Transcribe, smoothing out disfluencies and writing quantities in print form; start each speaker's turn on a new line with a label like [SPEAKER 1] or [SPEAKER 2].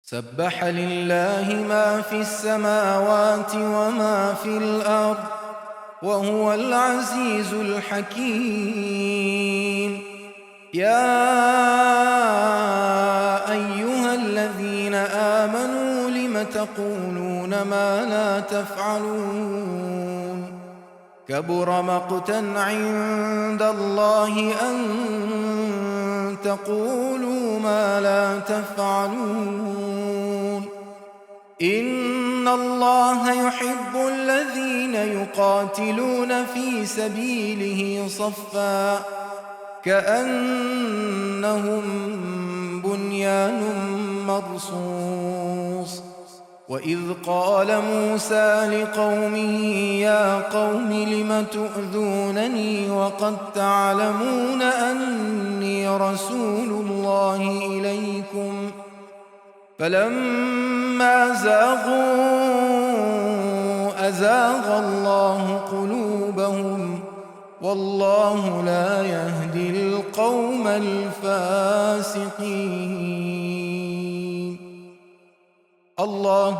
[SPEAKER 1] سبح لله ما في السماوات وما في الأرض وهو العزيز الحكيم. يا أيها الذين آمنوا لم تقولون ما لا تفعلون؟ كبر مقتا عند الله أن تقولوا ما لا تفعلون. إن الله يحب الذين يقاتلون في سبيله صفا كأنهم بنيان مرصوص. وإذ قال موسى لقومه يا قوم لم تؤذونني وقد تعلمون أني رسول الله إليكم فلما زاغوا أزاغ الله قلوبهم والله لا يهدي القوم الفاسقين. الله